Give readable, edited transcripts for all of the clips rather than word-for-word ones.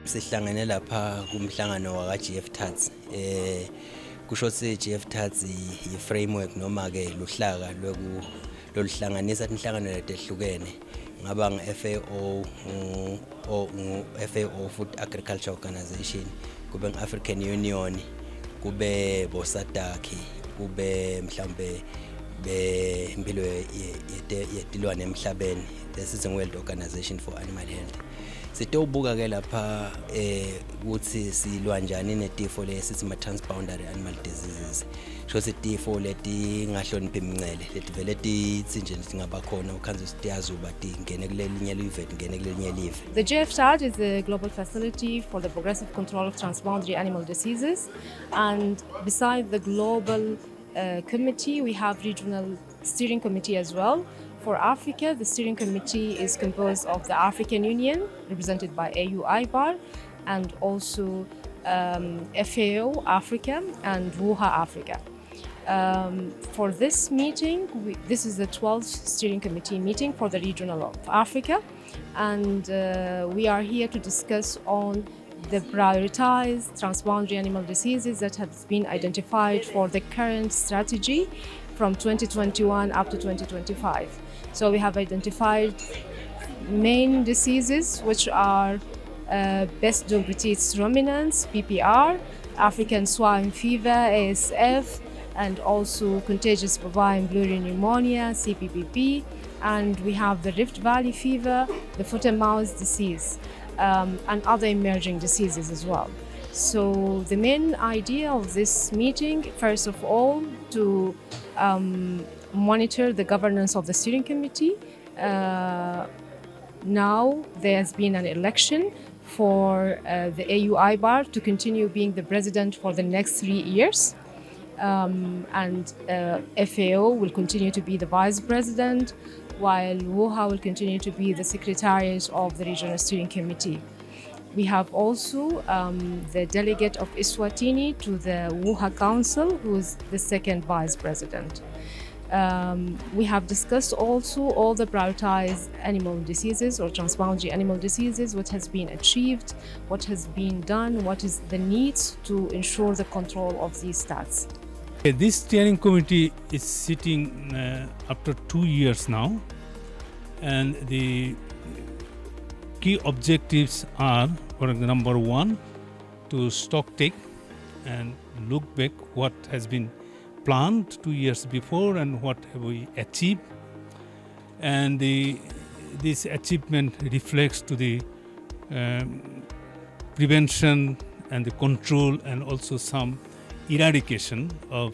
Sihlangene lapha kumhlangano waka-AfCFTA. Kusho ukuthi i-AfCFTA yi-framework noma ke luhlaka loluhlanganisa inhlangano letehlukene ngaba nge-FAO FAO Food Agriculture Organization, kube nge-African Union, kube bosadaki, kube mhlambe bempilo yetilwane emhlabeni. This is a World Organization for Animal Health. Sitawubuka ke lapha ukuthi silwa njani netifo lesithi ma-transboundary animal diseases. Shothi tifo leti ngahloniphi imncele leti vele tithi nje singaba khona ukhanza siyazuba tingene kulelinye live ngene kulelinye live. The GFTAD is a global facility for the progressive control of transboundary animal diseases, and beside the global committee, we have regional steering committee as well. For Africa, the steering committee is composed of the African Union, represented by AU-IBAR, and also FAO Africa and WUHA Africa. For this meeting, this is the 12th steering committee meeting for the regional of Africa, and we are here to discuss on the prioritized transboundary animal diseases that have been identified for the current strategy from 2021 up to 2025. So we have identified main diseases, which are Peste du Petits Ruminants, PPR, African Swine Fever, ASF, and also Contagious Bovine Pleuropneumonia, CPBP, and we have the Rift Valley Fever, the foot and mouth disease, and other emerging diseases as well. So the main idea of this meeting, first of all, to monitor the governance of the steering committee. Now there has been an election for the AU-IBAR to continue being the president for the next 3 years. And FAO will continue to be the vice president, while WUHA will continue to be the secretariat of the regional steering committee. We have also the delegate of Eswatini to the WUHA Council, who is the second vice president. We have discussed also all the prioritized animal diseases or transboundary animal diseases, what has been achieved, what has been done, what is the needs to ensure the control of these stats. This steering committee is sitting after 2 years now, and the key objectives are, for number one, to stock take and look back what has been planned 2 years before and what have we achieved, and this achievement reflects to the prevention and the control and also some eradication of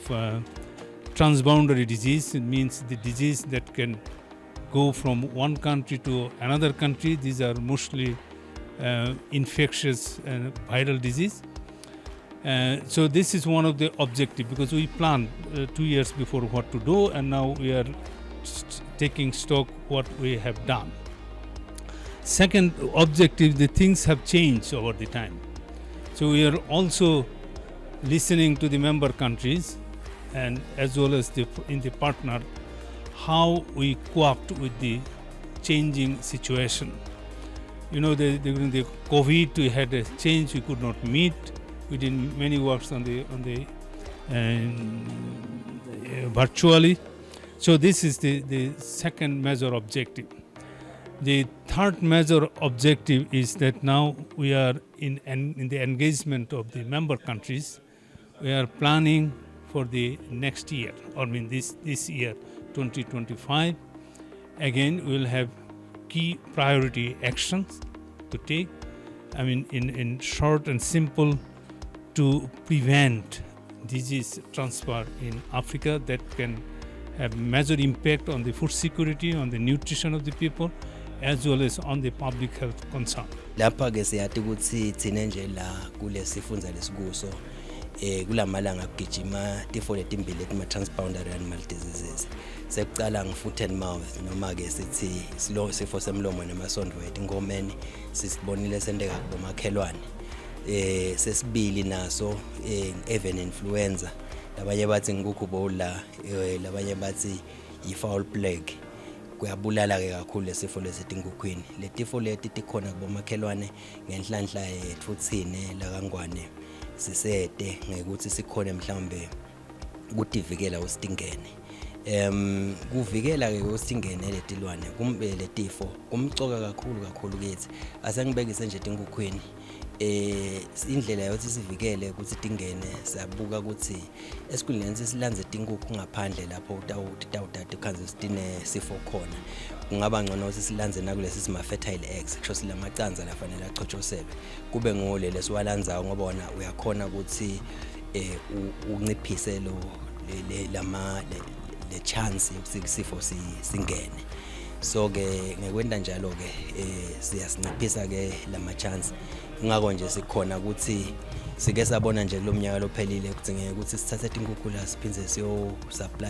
transboundary disease. It means the disease that can go from one country to another country. These are mostly infectious and viral disease. So this is one of the objectives, because we planned 2 years before what to do, and now we are taking stock what we have done. Second objective, the things have changed over the time. So we are also listening to the member countries and as well as in the partner, how we cope with the changing situation. You know, during the COVID, we had a change. We could not meet. We did many works on the virtually. So this is the second major objective. The third major objective is that now we are in the engagement of the member countries. We are planning for the next year, or this year, 2025. Again, we will have key priority actions to take. In short and simple, to prevent disease transfer in Africa that can have major impact on the food security, on the nutrition of the people, as well as on the public health concern. Lapha ke siyathi ukuthi thina nje la kule sifundza lesikuso kulamalanga kugijima tifo letimbili etima transboundary animal diseases. Sekucala nge-foot and mouth, noma ke sithi sifo semlomo nemasondo ethu ingomeni sisibonile sendeka kubomakhelwane. Sesibili naso avian influenza, labanye bathi ngukhubola, labanye bathi i-foul plague. kuyabulala-ke kakhulu lesifo lesetinkukhwini. Le tifo leti tikhona kubomakhelwane ngenhlanhla yethu thine lakangwane sisete ngekuthi sikhone mhlawumbe kutivikela ustingene. Kuvikela-ke usingene letilwane kumbe letifo kumcoka kakhulu kithi. Asengibekise nje tinkukhwini indlela yokuthi sivikele ukuthi tingene siyabuka ukuthi esikhuleni silanze tinkukhu ngaphandle lapho utawutata ukhanze sitine sifo khona. Kungaba ngcono ukuthi silanze nakulesi sima fertile eggs kusho silamacanza lafanele achotshoselwe kube ngole lesiwalanzayo ngoba wona uyakhona ukuthi unciphise le chance yokuthi isifo singene. So ke ngekwenda njalo ke siyasinciphisa ke lama chance. Ngakho nje sikhona ukuthi sike sabona nje kulomnyaka lophelile kudingeka ukuthi sithathe inkukhu la siphindze siyo supply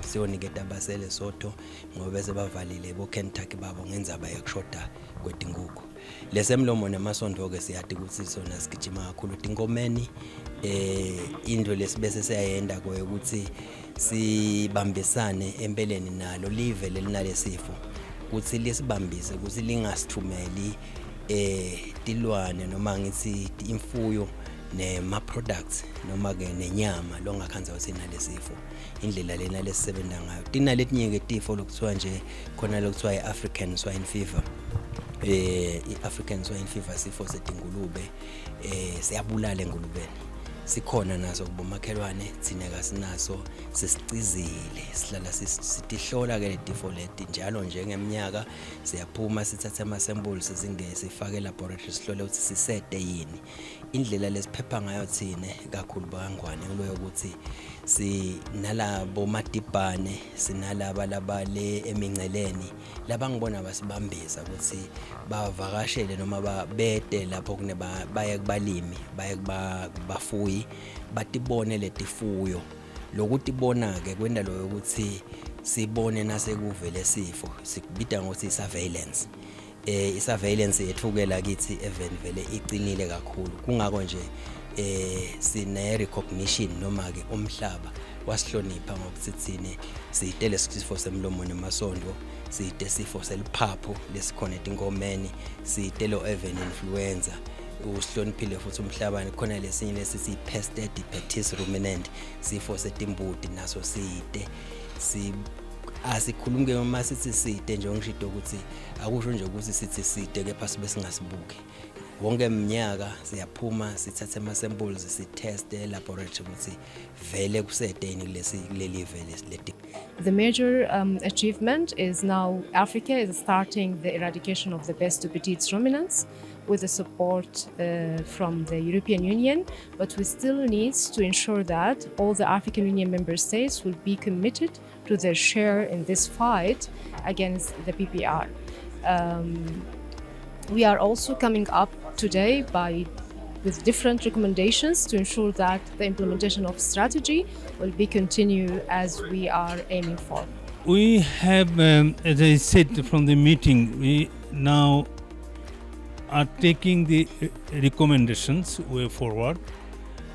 siyoniketa abasele Sotho ngoba bese bavalile bo Kentucky babo ngenzaba yokushoda kwetinkukhu. Lesemlomo nemasondo ke siyati ukuthi sona sigijima kakhulu tinkomeni. Into lesibese siyayenda koye ukuthi sibambisane empeleni nalo live lelinalesifo ukuthi lisibambise ukuthi lingasithumeli tilwane noma ngithi imfuyo nema products noma ke nenyama longakhanza ukuthi nalesifo. Indlela lena lesisebenza ngayo tinaletinye ke tifo lokuthiwa nje khona lokuthiwa iAfrican Swine Fever. iAfrican Swine Fever sifo setingulube siyabulala engulubeni. Sikhona naso kubomakhelwane thina kasinaso sisicizile sihlala sitihlola ke letifo leti njalo nje ngeminyaka siyaphuma sithatha ama samples sifake laboratory sihlole ukuthi sisede yini. Indlela lesiphepha ngayo thina kakhulu bakangwane kuloyo ukuthi sinalabo madibane sinalaba labale eminceleni labangibona basibambisa ukuthi bavakashele noma babede lapho kune baye kubalimi baye kubafuyi batibone letifuyo lokuthi bona ke kwenda lo ukuthi sibone nasekuvele sifo sikubida ngokuthi surveillance. Surveillance yethukela kithi even vele iqinile kakhulu kungako nje sine recognition noma ke umhlaba wasihlonipha ngokuthi thine siyitele sifo semlomo nemasondo siyite sifo seliphapho lesikhona etinkomeni siyitelo avian influenza usihloniphile futhi umhlabani khona lesinye lesithi Peste Petits Ruminants sifo setimbuti naso siyite asikhulumke uma sithi siyite nje ngisho ukuthi akusho nje ukuthi sithi siyite ke phasi besingasibuki wonke iminyaka siyaphuma sithathe ama samples siteste laboratory ukuthi vele kusedeni kuleli vele leti. The major achievement is now Africa is starting the eradication of the Peste Petits Ruminants with the support from the European Union, but we still need to ensure that all the African Union member states will be committed to their share in this fight against the PPR. We are also coming up today with different recommendations to ensure that the implementation of strategy will be continued as we are aiming for. We have, as I said from the meeting, we now are taking the recommendations way forward.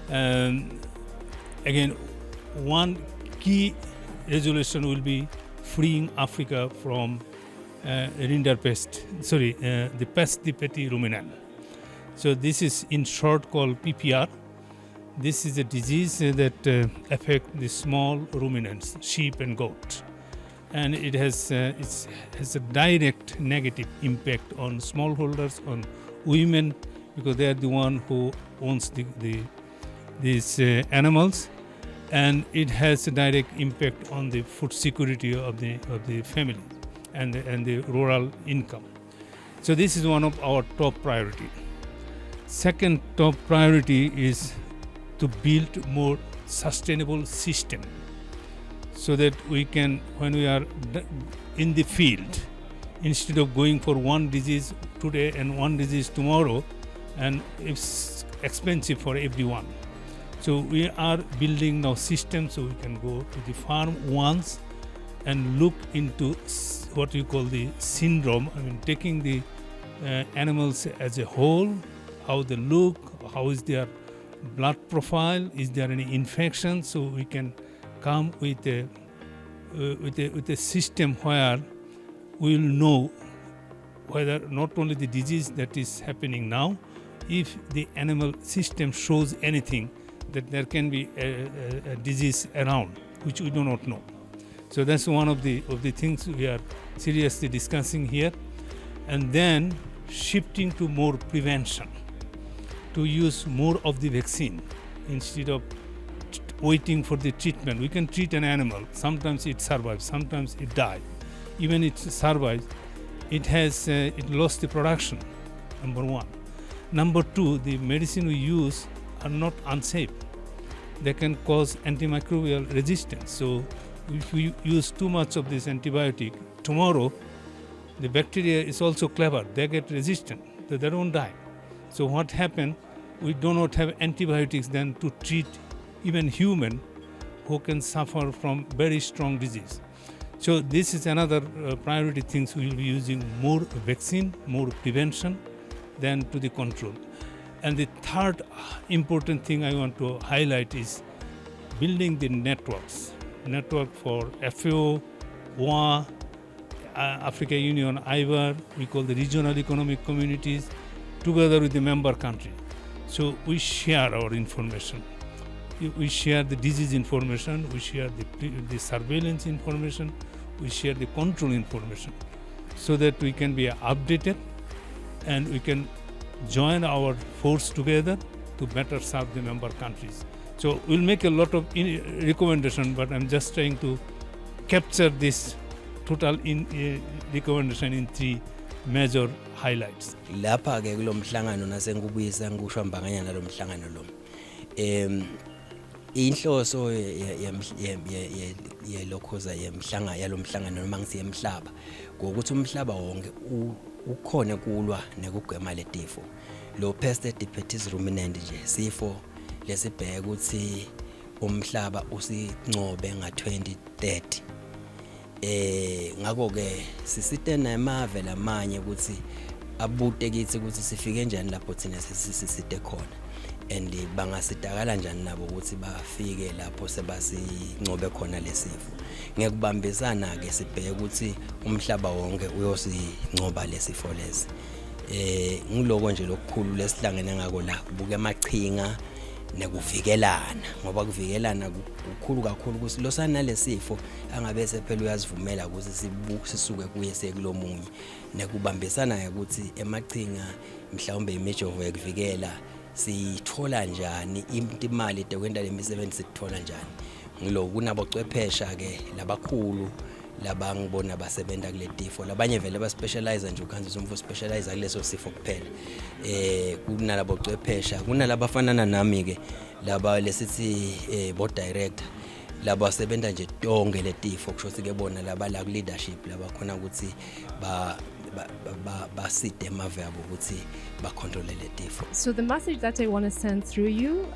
Again, one key resolution will be freeing Africa from the Peste Petits Ruminants. So this is in short called PPR. This is a disease that affects the small ruminants, sheep and goat. And it has a direct negative impact on smallholders, on women, because they are the one who owns these animals, and it has a direct impact on the food security of the family and the rural income. So this is one of our top priority. Second top priority is to build more sustainable system, so that we can, when we are in the field, instead of going for one disease today and one disease tomorrow, and it's expensive for everyone. So we are building now systems so we can go to the farm once and look into what we call the syndrome. I mean, taking the animals as a whole, how they look, how is their blood profile, is there any infection, so we can come with a with a system where we will know whether not only the disease that is happening now, if the animal system shows anything that there can be a disease around, which we do not know. So that's one of the things we are seriously discussing here. And then shifting to more prevention, to use more of the vaccine instead of waiting for the treatment. We can treat an animal. Sometimes it survives, sometimes it dies. Even it survives, it lost the production, number one. Number two, the medicine we use are not unsafe. They can cause antimicrobial resistance. So if we use too much of this antibiotic, tomorrow the bacteria is also clever. They get resistant, so they don't die. So what happened? We do not have antibiotics then to treat even human who can suffer from very strong disease. So this is another priority things we will be using more vaccine, more prevention than to the control. And the third important thing I want to highlight is building the networks. Network for FAO, WA, African Union, IVAR, we call the regional economic communities, together with the member country. So we share our information. We share the disease information, we share the surveillance information, we share the control information, so that we can be updated and we can join our force together to better serve the member countries. So we'll make a lot of recommendation, but I'm just trying to capture this total recommendation in three major highlights. Lapha ke kulomhlangano nasenkubuyisa ngikusho mbanganyana lo mhlangano lo. Inhloso yelokhoza yalomhlangano noma ngisiye emhlaba ngokuthi umhlaba wonke ukhona kulwa nekugwema letifo. Lo Peste Petits Ruminants nje sifo lesibheka ukuthi umhlaba usincobe nga-2030. Ngakho ke sisite nemave lamanye ukuthi abute kithi ukuthi sifike njani lapho thina sisite khona, and bangasidakala njani nabo ukuthi bafike lapho sebasincobe khona lesifo. Ngekubambisana ke sibheke ukuthi umhlaba wonke uyosincoba lesifo lesi. Ngiloko nje lokukhulu lesihlangene ngako la kubuke amachinga nekuvikelana, ngoba kuvikelana kukhulu kakhulu ukuthi losana lesifo angabe sephela uyazivumela ukuthi sisuke kuye sekulomunye. Nekubambisana ukuthi emachinga mhlawumbe imijovo yokuvikela sithola njani, imali ekwenda lemisebenzi sithola njani. Ngilo kunabocwephesha ke labakhulu labangibona basebenta kule tifo, labanye vele ba specialize nje ukhanzisa umfo specialize kuleso sifo kuphela. Kunalabo cwephesha, kunalabafanana nami ke laba lesithi board director laba sebenta nje tonke le tifo, kusho ukuthi ke bona laba la leadership laba khona ukuthi baside emave abo ukuthi ba control le tifo. So the message that I want to send through you,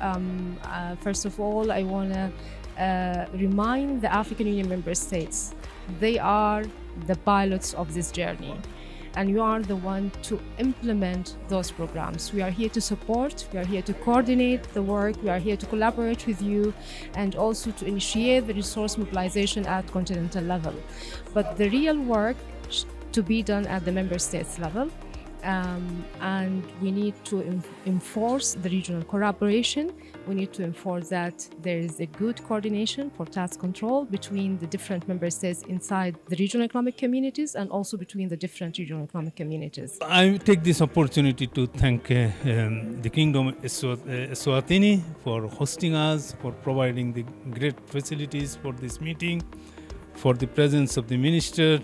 first of all, I want to remind the African Union member states, they are the pilots of this journey, and you are the one to implement those programs. We are here to support, we are here to coordinate the work, we are here to collaborate with you, and also to initiate the resource mobilization at continental level. But the real work to be done at the member states level, and we need to enforce the regional collaboration. We need to enforce that there is a good coordination for task control between the different member states inside the regional economic communities, and also between the different regional economic communities. I take this opportunity to thank the Kingdom Eswatini for hosting us, for providing the great facilities for this meeting, for the presence of the minister,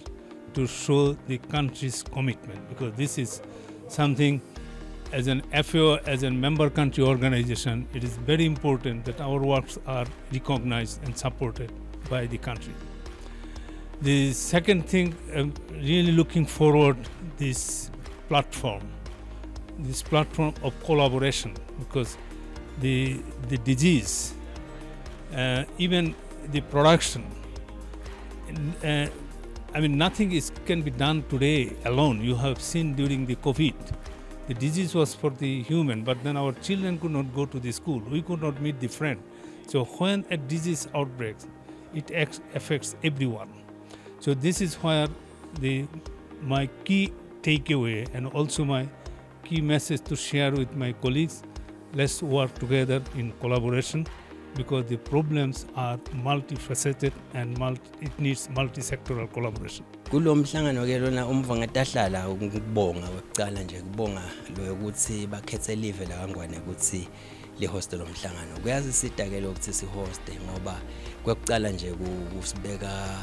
to show the country's commitment, because this is something as an FAO, as a member country organization, it is very important that our works are recognized and supported by the country. The second thing, I'm really looking forward this platform of collaboration, because the disease, even the production, nothing can be done today alone. You have seen during the COVID, the disease was for the human, but then our children could not go to the school. We could not meet the friend. So when a disease outbreaks, it affects everyone. So this is where my key takeaway and also my key message to share with my colleagues, let's work together in collaboration because the problems are multifaceted and it needs multi-sectoral collaboration. Kulo mhlangano ke lona umva ngatahlala ukubonga wekucala nje kubonga lo ukuthi bakhethe live la kangwane ukuthi le host lo mhlangano kuyasisita ke lokuthi si host ngoba kwekucala nje kusibeka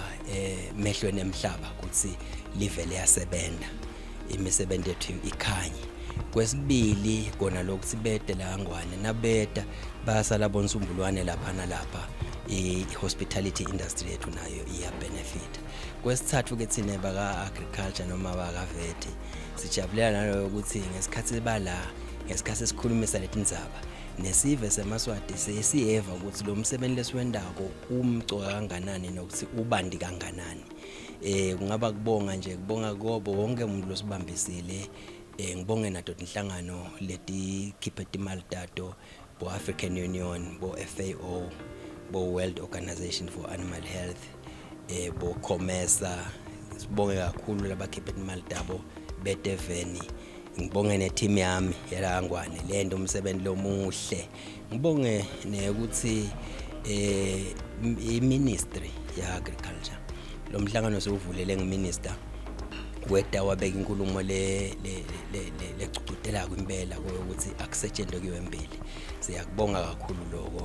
mehlweni emhlaba ukuthi live liyasebenta imisebenzi yethu ikhanye. Kwesibili kona lokuthi bede la kangwane nabeda basala bonsumbulwane lapha nalapha i-hospitality industry yethu nayo iya benefit. Kwesithathu ke thina baka agriculture noma baka vet sijabulela nalo ukuthi ngesikhathi ngesikhathi esikhulumisa letindzaba nesive seMaswati siyeva ukuthi lo msebenzi lesiwendako umcoka kanganani nokuthi ubandi kanganani. Kungaba kubonga kobo wonke umuntu losibambisile. Ngibonge nato inhlangano leti khipha imali tato bo African Union, bo FAO, bo World Organization for Animal Health, bo COMESA. Sibonge kakhulu labakhipha imali tabo beteveni. Ngibonge neteam yami yalangwane lento umsebenzi lomuhle. Ngibonge nekuthi i-ministry ya agriculture lo mhlangano sewuvulele ngeminister weda wabeka inkulumo lecutela kwimpela ukuthi akusetshenzwe kiwembili. Siyakubonga kakhulu lokho